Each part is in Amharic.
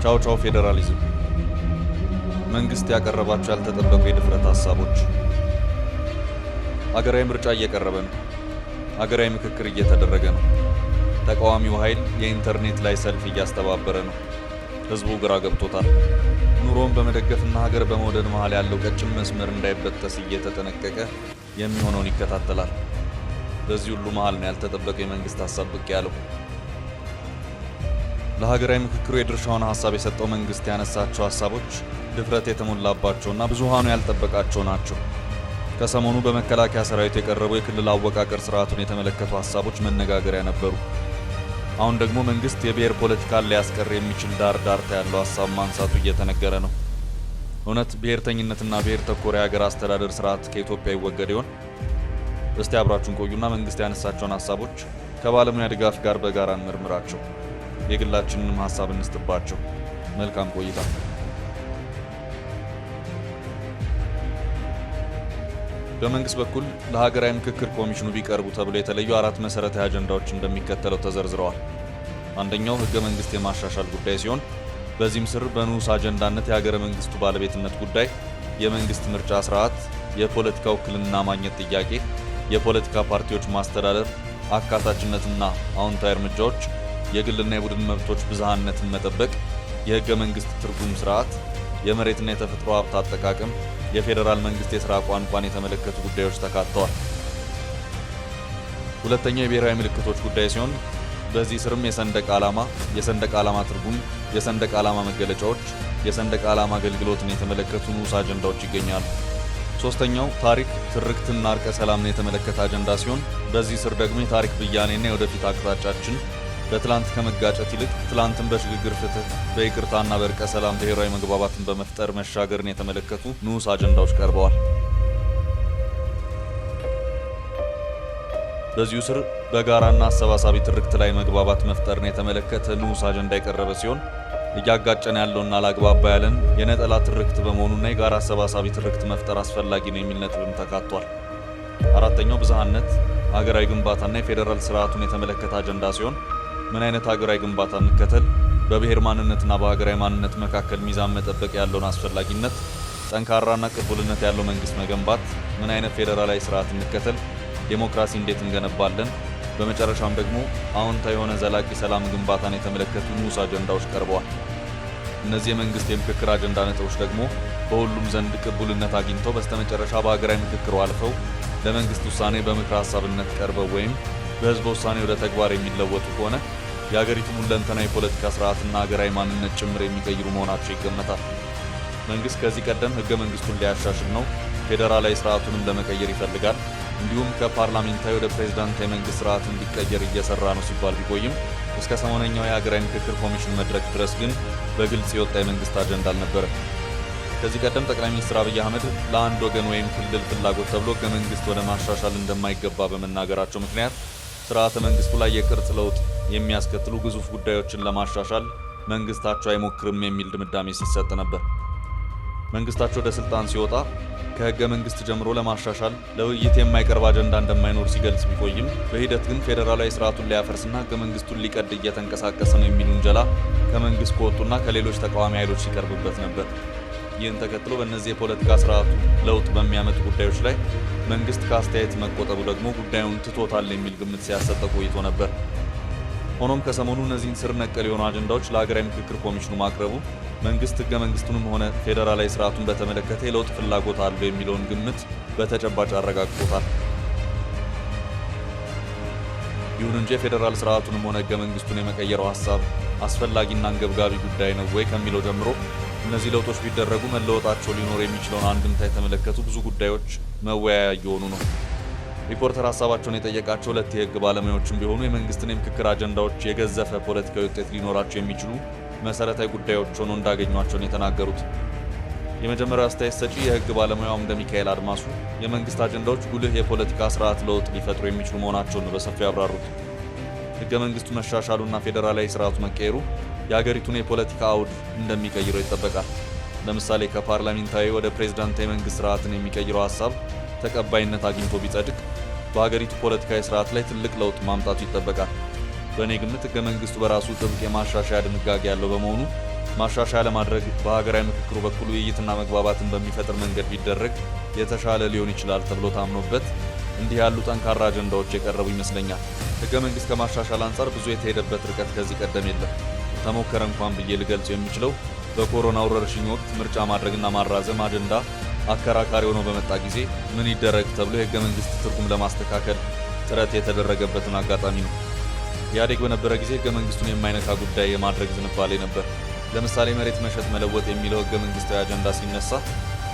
ቻው ቻው ፌዴራሊዝም። መንግስት ያቀረባቸው ያልተጠበቁ የድፍረት ሐሳቦች። አገራዊ ምርጫ እየቀረበ ነው። አገራዊ ምክክር እየተደረገ ነው። ተቃዋሚው ኃይል የኢንተርኔት ላይ ሰልፍ እያስተባበረ ነው። ህዝቡ ግራ ገብቶታል። ኑሮን በመደገፍና ሀገር በመውደድ መሃል ያለው ቀጭን መስመር እንዳይበጠስ እየተጠነቀቀ የሚሆነውን ይከታተላል። በዚህ ሁሉ መሃል ነው ያልተጠበቀ የመንግስት ሐሳብ ብቅ ያለው። ለሀገራዊ ምክክሩ የድርሻውን ሐሳብ የሰጠው መንግስት ያነሳቸው ሐሳቦች ድፍረት የተሞላባቸውና ብዙሃኑ ያልጠበቃቸው ናቸው። ከሰሞኑ በመከላከያ ሰራዊት የቀረቡ የክልል አወቃቀር ስርዓቱን የተመለከቱ ሐሳቦች መነጋገሪያ ነበሩ። አሁን ደግሞ መንግስት የብሔር ፖለቲካን ሊያስቀር የሚችል ዳርዳርታ ያለው ሐሳብ ማንሳቱ እየተነገረ ነው። እውነት ብሔርተኝነትና ብሔር ተኮር የሀገር አስተዳደር ስርዓት ከኢትዮጵያ ይወገድ ይሆን? እስቲ አብራችሁን ቆዩና መንግስት ያነሳቸውን ሐሳቦች ከባለሙያ ድጋፍ ጋር በጋራ እንመርምራቸው። የግላችንንም ሐሳብ እንስጥባቸው። መልካም ቆይታ። በመንግስት በኩል ለሀገራዊ ምክክር ኮሚሽኑ ቢቀርቡ ተብሎ የተለዩ 4 መሰረታዊ አጀንዳዎች እንደሚከተለው ተዘርዝረዋል። አንደኛው ህገ መንግስት የማሻሻል ጉዳይ ሲሆን በዚህም ስር በንዑስ አጀንዳነት የሀገረ መንግስቱ ባለቤትነት ጉዳይ፣ የመንግስት ምርጫ ስርዓት፣ የፖለቲካ ውክልና ማግኘት ጥያቄ፣ የፖለቲካ ፓርቲዎች ማስተዳደር፣ አካታችነትና አዎንታዊ እርምጃዎች፣ የግልና የቡድን መብቶች ብዝሃነትን መጠበቅ፣ የህገ መንግስት ትርጉም ስርዓት፣ የመሬትና የተፈጥሮ ሀብት አጠቃቀም፣ የፌዴራል መንግስት የሥራ ቋንቋን የተመለከቱ ጉዳዮች ተካተዋል። ሁለተኛው የብሔራዊ ምልክቶች ጉዳይ ሲሆን በዚህ ስርም የሰንደቅ ዓላማ ትርጉም፣ የሰንደቅ ዓላማ መገለጫዎች፣ የሰንደቅ ዓላማ አገልግሎትን የተመለከቱ ንዑስ አጀንዳዎች ይገኛሉ። ሶስተኛው ታሪክ ትርክትና እርቀ ሰላምን የተመለከተ አጀንዳ ሲሆን በዚህ ስር ደግሞ የታሪክ ብያኔና የወደፊት አቅጣጫችን በትላንት ከመጋጨት ይልቅ ትላንትን በሽግግር ፍትህ፣ በይቅርታና በእርቀ ሰላም ብሔራዊ መግባባትን በመፍጠር መሻገርን የተመለከቱ ንዑስ አጀንዳዎች ቀርበዋል። በዚሁ ስር በጋራና አሰባሳቢ ትርክት ላይ መግባባት መፍጠርን የተመለከተ ንዑስ አጀንዳ የቀረበ ሲሆን እያጋጨን ያለውና አላግባባ ያለን የነጠላ ትርክት በመሆኑና የጋራ አሰባሳቢ ትርክት መፍጠር አስፈላጊ ነው የሚል ነጥብም ተካቷል። አራተኛው ብዝሃነት፣ ሀገራዊ ግንባታና የፌዴራል ስርዓቱን የተመለከተ አጀንዳ ሲሆን ምን አይነት ሀገራዊ ግንባታ እንከተል፣ በብሔር ማንነትና በሀገራዊ ማንነት መካከል ሚዛን መጠበቅ ያለውን አስፈላጊነት፣ ጠንካራና ቅቡልነት ያለው መንግስት መገንባት፣ ምን አይነት ፌዴራላዊ ስርዓት እንከተል፣ ዴሞክራሲ እንዴት እንገነባለን፣ በመጨረሻም ደግሞ አዎንታዊ የሆነ ዘላቂ ሰላም ግንባታን የተመለከቱ ንዑስ አጀንዳዎች ቀርበዋል። እነዚህ የመንግስት የምክክር አጀንዳ ነጥቦች ደግሞ በሁሉም ዘንድ ቅቡልነት አግኝተው በስተመጨረሻ በሀገራዊ ምክክሩ አልፈው ለመንግስት ውሳኔ በምክር ሀሳብነት ቀርበው ወይም በህዝበ ውሳኔ ወደ ተግባር የሚለወጡ ከሆነ የሀገሪቱን ሁለንተናዊ የፖለቲካ ስርዓትና ሀገራዊ ማንነት ጭምር የሚቀይሩ መሆናቸው ይገመታል። መንግስት ከዚህ ቀደም ህገ መንግስቱን ሊያሻሽል ነው፣ ፌዴራላዊ ስርዓቱንም ለመቀየር ይፈልጋል፣ እንዲሁም ከፓርላሜንታዊ ወደ ፕሬዝዳንታዊ መንግስት ስርዓት እንዲቀየር እየሰራ ነው ሲባል ቢቆይም እስከ ሰሞነኛው የሀገራዊ ምክክር ኮሚሽን መድረክ ድረስ ግን በግልጽ የወጣ የመንግስት አጀንዳ አልነበረ። ከዚህ ቀደም ጠቅላይ ሚኒስትር አብይ አህመድ ለአንድ ወገን ወይም ክልል ፍላጎት ተብሎ ህገ መንግስት ወደ ማሻሻል እንደማይገባ በመናገራቸው ምክንያት ስርዓተ መንግስቱ ላይ የቅርጽ ለውጥ የሚያስከትሉ ግዙፍ ጉዳዮችን ለማሻሻል መንግስታቸው አይሞክርም የሚል ድምዳሜ ሲሰጥ ነበር። መንግስታቸው ወደ ስልጣን ሲወጣ ከህገ መንግስት ጀምሮ ለማሻሻል ለውይይት የማይቀርብ አጀንዳ እንደማይኖር ሲገልጽ ቢቆይም በሂደት ግን ፌዴራላዊ ስርዓቱን ሊያፈርስና ህገ መንግስቱን ሊቀድ እየተንቀሳቀሰ ነው የሚል ውንጀላ ከመንግስት ከወጡና ከሌሎች ተቃዋሚ ኃይሎች ሲቀርብበት ነበር። ይህን ተከትሎ በእነዚህ የፖለቲካ ስርዓቱ ለውጥ በሚያመጡ ጉዳዮች ላይ መንግስት ከአስተያየት መቆጠቡ ደግሞ ጉዳዩን ትቶታል የሚል ግምት ሲያሰጠ ቆይቶ ነበር። ሆኖም ከሰሞኑ እነዚህን ስር ነቀል የሆኑ አጀንዳዎች ለሀገራዊ ምክክር ኮሚሽኑ ማቅረቡ መንግስት ህገ መንግስቱንም ሆነ ፌዴራላዊ ስርዓቱን በተመለከተ የለውጥ ፍላጎት አለው የሚለውን ግምት በተጨባጭ አረጋግጦታል። ይሁን እንጂ የፌዴራል ስርዓቱንም ሆነ ህገ መንግስቱን የመቀየረው ሀሳብ አስፈላጊና አንገብጋቢ ጉዳይ ነው ወይ ከሚለው ጀምሮ እነዚህ ለውጦች ቢደረጉ መለወጣቸው ሊኖር የሚችለውን አንድምታ የተመለከቱ ብዙ ጉዳዮች መወያያ እየሆኑ ነው። ሪፖርተር ሀሳባቸውን የጠየቃቸው 2 የህግ ባለሙያዎችም ቢሆኑ የመንግስትን የምክክር አጀንዳዎች የገዘፈ ፖለቲካዊ ውጤት ሊኖራቸው የሚችሉ መሰረታዊ ጉዳዮች ሆነው እንዳገኟቸውን የተናገሩት የመጀመሪያው አስተያየት ሰጪ የህግ ባለሙያው እንደ ሚካኤል አድማሱ የመንግስት አጀንዳዎች ጉልህ የፖለቲካ ስርዓት ለውጥ ሊፈጥሩ የሚችሉ መሆናቸውን በሰፊው ያብራሩት። ህገ መንግስቱ መሻሻሉና ፌዴራላዊ ስርዓቱ መቀየሩ የሀገሪቱን የፖለቲካ አውድ እንደሚቀይረው ይጠበቃል። ለምሳሌ ከፓርላሜንታዊ ወደ ፕሬዝዳንታዊ መንግስት ስርዓትን የሚቀይረው ሀሳብ ተቀባይነት አግኝቶ ቢጸድቅ በሀገሪቱ ፖለቲካዊ ስርዓት ላይ ትልቅ ለውጥ ማምጣቱ ይጠበቃል። በእኔ ግምት ህገ መንግስቱ በራሱ ጥብቅ የማሻሻያ ድንጋጌ ያለው በመሆኑ ማሻሻያ ለማድረግ በሀገራዊ ምክክሩ በኩል ውይይትና መግባባትን በሚፈጥር መንገድ ቢደረግ የተሻለ ሊሆን ይችላል ተብሎ ታምኖበት እንዲህ ያሉ ጠንካራ አጀንዳዎች የቀረቡ ይመስለኛል። ህገ መንግስት ከማሻሻል አንጻር ብዙ የተሄደበት ርቀት ከዚህ ቀደም የለም። ተሞከረ እንኳን ብዬ ልገልጸው የሚችለው በኮሮና ወረርሽኝ ወቅት ምርጫ ማድረግና ማራዘም አጀንዳ አከራካሪ ሆኖ በመጣ ጊዜ ምን ይደረግ ተብሎ የህገ መንግስት ትርጉም ለማስተካከል ጥረት የተደረገበትን አጋጣሚ ነው። ኢህአዴግ በነበረ ጊዜ ህገ መንግስቱን የማይነካ ጉዳይ የማድረግ ዝንባሌ ነበር። ለምሳሌ መሬት መሸጥ መለወጥ የሚለው ህገ መንግስታዊ አጀንዳ ሲነሳ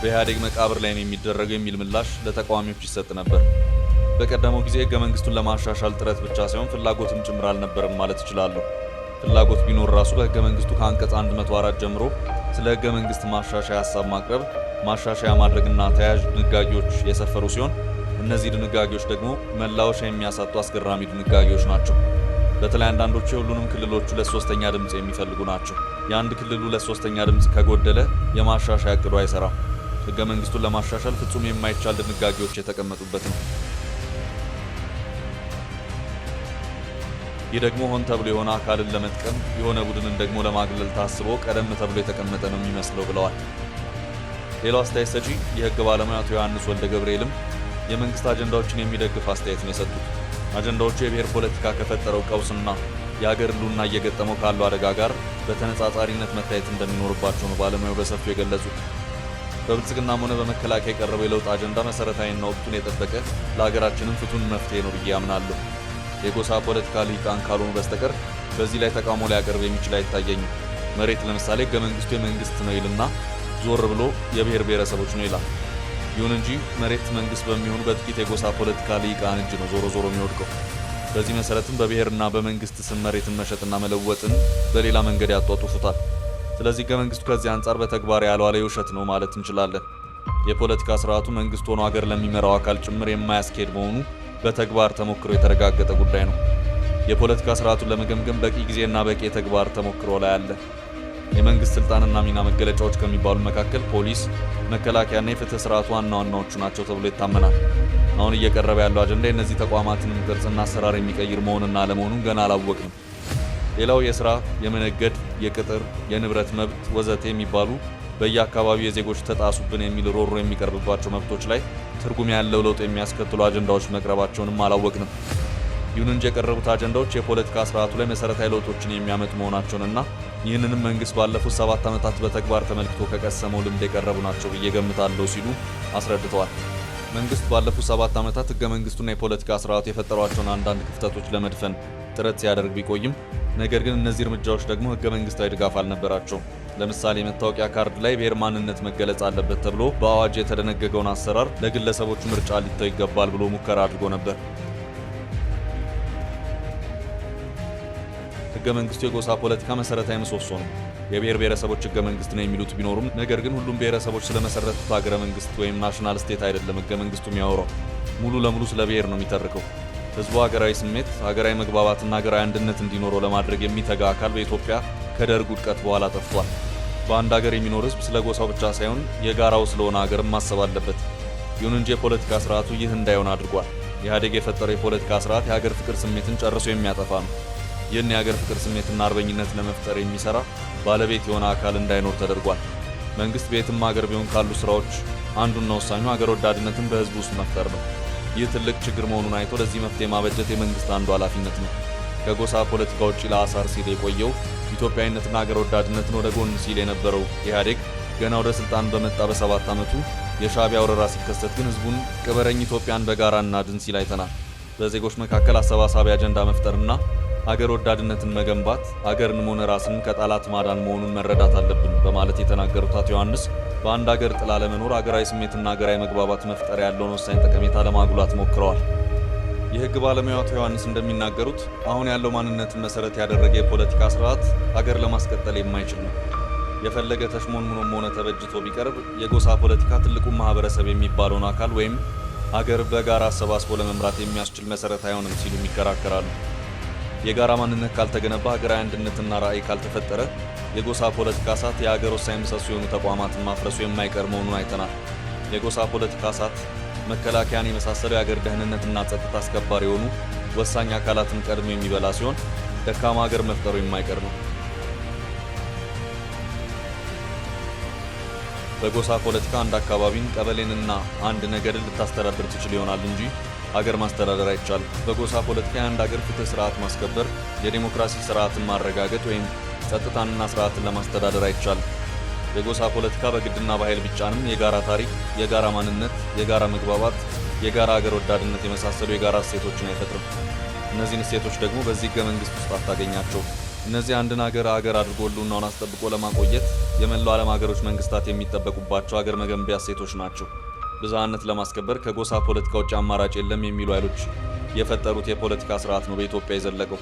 በኢህአዴግ መቃብር ላይ ነው የሚደረገው የሚል ምላሽ ለተቃዋሚዎች ይሰጥ ነበር። በቀደመው ጊዜ ህገ መንግስቱን ለማሻሻል ጥረት ብቻ ሳይሆን ፍላጎትም ጭምር አልነበረም ማለት እችላለሁ። ፍላጎት ቢኖር ራሱ በህገ መንግስቱ ከአንቀጽ 104 ጀምሮ ስለ ህገ መንግስት ማሻሻያ ሀሳብ ማቅረብ፣ ማሻሻያ ማድረግና ተያያዥ ድንጋጌዎች የሰፈሩ ሲሆን እነዚህ ድንጋጌዎች ደግሞ መላወሻ የሚያሳጡ አስገራሚ ድንጋጌዎች ናቸው። በተለይ አንዳንዶቹ የሁሉንም ክልሎች 2/3 ድምፅ የሚፈልጉ ናቸው። የአንድ ክልል 2/3 ድምፅ ከጎደለ የማሻሻያ እቅዱ አይሰራም። ህገ መንግስቱን ለማሻሻል ፍጹም የማይቻል ድንጋጌዎች የተቀመጡበት ነው። ይህ ደግሞ ሆን ተብሎ የሆነ አካልን ለመጥቀም የሆነ ቡድንን ደግሞ ለማግለል ታስቦ ቀደም ተብሎ የተቀመጠ ነው የሚመስለው ብለዋል። ሌላው አስተያየት ሰጪ የህግ ባለሙያ አቶ ዮሐንስ ወልደ ገብርኤልም የመንግስት አጀንዳዎችን የሚደግፍ አስተያየት ነው የሰጡት። አጀንዳዎቹ የብሔር ፖለቲካ ከፈጠረው ቀውስና የሀገር ህልውና እየገጠመው ካለው አደጋ ጋር በተነጻጻሪነት መታየት እንደሚኖርባቸው ነው ባለሙያው በሰፊው የገለጹት። በብልጽግናም ሆነ በመከላከያ የቀረበው የለውጥ አጀንዳ መሰረታዊና ወቅቱን የጠበቀ ለሀገራችንም ፍቱን መፍትሄ ነው ብዬ አምናለሁ። የጎሳ ፖለቲካ ልሂቃን ካልሆኑ በስተቀር በዚህ ላይ ተቃውሞ ሊያቀርብ የሚችል አይታየኝም። መሬት ለምሳሌ ህገ መንግስቱ የመንግስት ነው ይልና ዞር ብሎ የብሔር ብሔረሰቦች ነው ይላል። ይሁን እንጂ መሬት መንግስት በሚሆኑ በጥቂት የጎሳ ፖለቲካ ልሂቃን እጅ ነው ዞሮ ዞሮ የሚወድቀው። በዚህ መሰረትም በብሔርና በመንግስት ስም መሬትን መሸጥና መለወጥን በሌላ መንገድ ያጧጡፉታል። ስለዚህ ህገ መንግስቱ ከዚህ አንጻር በተግባር ያልዋለ ውሸት ነው ማለት እንችላለን። የፖለቲካ ስርዓቱ መንግስት ሆኖ ሀገር ለሚመራው አካል ጭምር የማያስኬድ መሆኑ በተግባር ተሞክሮ የተረጋገጠ ጉዳይ ነው። የፖለቲካ ስርዓቱን ለመገምገም በቂ ጊዜና በቂ የተግባር ተሞክሮ ላይ አለ። የመንግስት ስልጣንና ሚና መገለጫዎች ከሚባሉ መካከል ፖሊስ፣ መከላከያና የፍትህ ስርዓቱ ዋና ዋናዎቹ ናቸው ተብሎ ይታመናል። አሁን እየቀረበ ያለው አጀንዳ የእነዚህ ተቋማትንም ቅርጽና አሰራር የሚቀይር መሆንና አለመሆኑን ገና አላወቅንም። ሌላው የስራ፣ የመነገድ፣ የቅጥር፣ የንብረት መብት ወዘተ የሚባሉ በየአካባቢው የዜጎች ተጣሱብን የሚል ሮሮ የሚቀርብባቸው መብቶች ላይ ትርጉም ያለው ለውጥ የሚያስከትሉ አጀንዳዎች መቅረባቸውንም አላወቅንም። ይሁን እንጂ የቀረቡት አጀንዳዎች የፖለቲካ ስርዓቱ ላይ መሰረታዊ ለውጦችን የሚያመጡ መሆናቸውንና ይህንንም መንግስት ባለፉት 7 ዓመታት በተግባር ተመልክቶ ከቀሰመው ልምድ የቀረቡ ናቸው ብዬ ገምታለሁ ሲሉ አስረድተዋል። መንግስት ባለፉት 7 ዓመታት ህገ መንግስቱና የፖለቲካ ስርዓቱ የፈጠሯቸውን አንዳንድ ክፍተቶች ለመድፈን ጥረት ሲያደርግ ቢቆይም ነገር ግን እነዚህ እርምጃዎች ደግሞ ህገ መንግስታዊ ድጋፍ አልነበራቸውም። ለምሳሌ የመታወቂያ ካርድ ላይ ብሔር ማንነት መገለጽ አለበት ተብሎ በአዋጅ የተደነገገውን አሰራር ለግለሰቦቹ ምርጫ ሊተው ይገባል ብሎ ሙከራ አድርጎ ነበር። ህገ መንግስቱ የጎሳ ፖለቲካ መሰረታዊ ምሰሶ ነው። የብሔር ብሔረሰቦች ህገ መንግስት ነው የሚሉት ቢኖሩም ነገር ግን ሁሉም ብሔረሰቦች ስለመሰረቱት ሀገረ መንግስት ወይም ናሽናል ስቴት አይደለም ህገ መንግስቱ የሚያወራው። ሙሉ ለሙሉ ስለ ብሔር ነው የሚተርከው። ህዝቡ ሀገራዊ ስሜት፣ ሀገራዊ መግባባትና ሀገራዊ አንድነት እንዲኖረው ለማድረግ የሚተጋ አካል በኢትዮጵያ ከደርግ ውድቀት በኋላ ጠፍቷል። በአንድ ሀገር የሚኖር ህዝብ ስለ ጎሳው ብቻ ሳይሆን የጋራው ስለሆነ ሀገርም ማሰብ አለበት። ይሁን እንጂ የፖለቲካ ስርዓቱ ይህ እንዳይሆን አድርጓል። ኢህአዴግ የፈጠረው የፖለቲካ ስርዓት የሀገር ፍቅር ስሜትን ጨርሶ የሚያጠፋ ነው። ይህን የሀገር ፍቅር ስሜትና አርበኝነት ለመፍጠር የሚሰራ ባለቤት የሆነ አካል እንዳይኖር ተደርጓል። መንግስት በየትም ሀገር ቢሆን ካሉ ስራዎች አንዱና ወሳኙ ሀገር ወዳድነትን በህዝቡ ውስጥ መፍጠር ነው። ይህ ትልቅ ችግር መሆኑን አይቶ ለዚህ መፍትሄ ማበጀት የመንግስት አንዱ ኃላፊነት ነው። ከጎሳ ፖለቲካ ውጭ ለአሳር ሲል የቆየው ኢትዮጵያዊነትና ሀገር ወዳድነትን ወደ ጎን ሲል የነበረው ኢህአዴግ ገና ወደ ስልጣን በመጣ በ7 ዓመቱ የሻዕቢያ ወረራ ሲከሰት ግን ህዝቡን ቅበረኝ ኢትዮጵያን በጋራ እናድን ሲል አይተናል። በዜጎች መካከል አሰባሳቢ አጀንዳ መፍጠርና ሀገር ወዳድነትን መገንባት ሀገርን ሆነ ራስን ከጠላት ማዳን መሆኑን መረዳት አለብን በማለት የተናገሩት አቶ ዮሐንስ በአንድ ሀገር ጥላ ለመኖር ሀገራዊ ስሜትና ሀገራዊ መግባባት መፍጠር ያለውን ወሳኝ ጠቀሜታ ለማጉላት ሞክረዋል። የህግ ባለሙያው አቶ ዮሐንስ እንደሚናገሩት አሁን ያለው ማንነትን መሰረት ያደረገ የፖለቲካ ስርዓት ሀገር ለማስቀጠል የማይችል ነው። የፈለገ ተሽሞንሙኖም ሆነ ተበጅቶ ቢቀርብ የጎሳ ፖለቲካ ትልቁን ማህበረሰብ የሚባለውን አካል ወይም ሀገር በጋራ አሰባስቦ ለመምራት የሚያስችል መሰረት አይሆንም ሲሉ ይከራከራሉ። የጋራ ማንነት ካልተገነባ ሀገራዊ አንድነትና ራዕይ ካልተፈጠረ የጎሳ ፖለቲካ እሳት የሀገር ወሳኝ ምሰሶ የሆኑ ተቋማትን ማፍረሱ የማይቀር መሆኑን አይተናል። የጎሳ ፖለቲካ እሳት መከላከያን የመሳሰሉ የሀገር ደህንነትና ጸጥታ አስከባሪ የሆኑ ወሳኝ አካላትን ቀድሞ የሚበላ ሲሆን ደካማ ሀገር መፍጠሩ የማይቀር ነው። በጎሳ ፖለቲካ አንድ አካባቢን፣ ቀበሌንና አንድ ነገድን ልታስተዳድር ትችል ይሆናል እንጂ ሀገር ማስተዳደር አይቻልም። በጎሳ ፖለቲካ የአንድ ሀገር ፍትህ ስርዓት ማስከበር፣ የዲሞክራሲ ስርዓትን ማረጋገጥ ወይም ጸጥታንና ስርዓትን ለማስተዳደር አይቻልም። የጎሳ ፖለቲካ በግድና በኃይል ቢጫንም የጋራ ታሪክ፣ የጋራ ማንነት፣ የጋራ መግባባት፣ የጋራ ሀገር ወዳድነት የመሳሰሉ የጋራ እሴቶችን አይፈጥርም። እነዚህን እሴቶች ደግሞ በዚህ ህገ መንግስት ውስጥ አታገኛቸው። እነዚህ አንድን ሀገር አድርጎ ህልውናውን አስጠብቆ ለማቆየት የመላው ዓለም ሀገሮች መንግስታት የሚጠበቁባቸው ሀገር መገንቢያ እሴቶች ናቸው። ብዝሃነት ለማስከበር ከጎሳ ፖለቲካ ውጭ አማራጭ የለም የሚሉ ኃይሎች የፈጠሩት የፖለቲካ ስርዓት ነው በኢትዮጵያ የዘለቀው።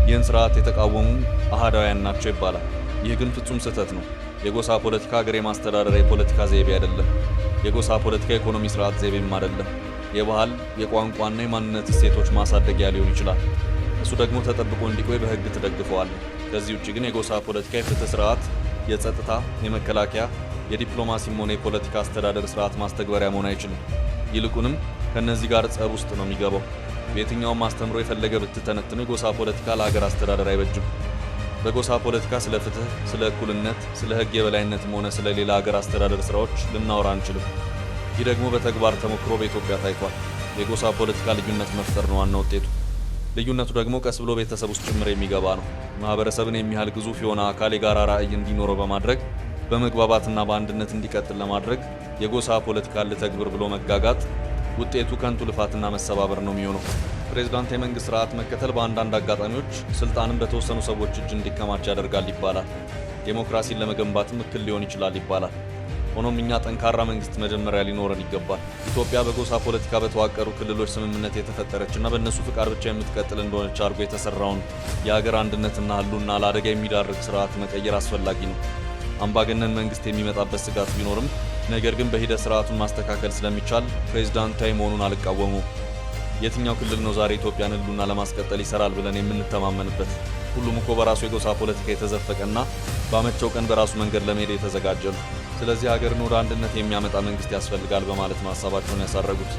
ይህን ስርዓት የተቃወሙ አህዳውያን ናቸው ይባላል። ይህ ግን ፍጹም ስህተት ነው። የጎሳ ፖለቲካ ሀገር የማስተዳደሪያ የፖለቲካ ዘይቤ አይደለም። የጎሳ ፖለቲካ የኢኮኖሚ ስርዓት ዘይቤም አይደለም። የባህል የቋንቋና የማንነት እሴቶች ማሳደጊያ ሊሆን ይችላል። እሱ ደግሞ ተጠብቆ እንዲቆይ በህግ ትደግፈዋለህ። ከዚህ ውጭ ግን የጎሳ ፖለቲካ የፍትህ ስርዓት፣ የጸጥታ፣ የመከላከያ፣ የዲፕሎማሲም ሆነ የፖለቲካ አስተዳደር ስርዓት ማስተግበሪያ መሆን አይችልም። ይልቁንም ከእነዚህ ጋር ጸብ ውስጥ ነው የሚገባው። በየትኛውም አስተምሮ የፈለገ ብትተነትነው የጎሳ ፖለቲካ ለሀገር አስተዳደር አይበጅም። በጎሳ ፖለቲካ ስለ ፍትህ፣ ስለ እኩልነት፣ ስለ ህግ የበላይነትም ሆነ ስለ ሌላ ሀገር አስተዳደር ስራዎች ልናወራ አንችልም። ይህ ደግሞ በተግባር ተሞክሮ በኢትዮጵያ ታይቷል። የጎሳ ፖለቲካ ልዩነት መፍጠር ነው ዋና ውጤቱ። ልዩነቱ ደግሞ ቀስ ብሎ ቤተሰብ ውስጥ ጭምር የሚገባ ነው። ማህበረሰብን የሚያህል ግዙፍ የሆነ አካል የጋራ ራዕይ እንዲኖረው በማድረግ በመግባባትና በአንድነት እንዲቀጥል ለማድረግ የጎሳ ፖለቲካን ልተግብር ብሎ መጋጋጥ ውጤቱ ከንቱ ልፋትና መሰባበር ነው የሚሆነው። ፕሬዝዳንት የመንግስት ስርዓት መከተል በአንዳንድ አጋጣሚዎች ስልጣንን በተወሰኑ ሰዎች እጅ እንዲከማች ያደርጋል ይባላል። ዴሞክራሲን ለመገንባትም እክል ሊሆን ይችላል ይባላል። ሆኖም እኛ ጠንካራ መንግስት መጀመሪያ ሊኖረን ይገባል። ኢትዮጵያ በጎሳ ፖለቲካ በተዋቀሩ ክልሎች ስምምነት የተፈጠረችና በእነሱ ፍቃድ ብቻ የምትቀጥል እንደሆነች አድርጎ የተሰራውን የሀገር አንድነትና ህልውና ለአደጋ የሚዳርግ ስርዓት መቀየር አስፈላጊ ነው። አምባገነን መንግስት የሚመጣበት ስጋት ቢኖርም ነገር ግን በሂደት ስርዓቱን ማስተካከል ስለሚቻል ፕሬዝዳንታዊ መሆኑን አልቃወሙም። የትኛው ክልል ነው ዛሬ ኢትዮጵያን ህልውና ለማስቀጠል ይሰራል ብለን የምንተማመንበት? ሁሉም እኮ በራሱ የጎሳ ፖለቲካ የተዘፈቀና ባመቸው ቀን በራሱ መንገድ ለመሄድ የተዘጋጀ ነው። ስለዚህ ሀገርን ወደ አንድነት የሚያመጣ መንግስት ያስፈልጋል በማለት ነው ሀሳባቸውን ያሳረጉት።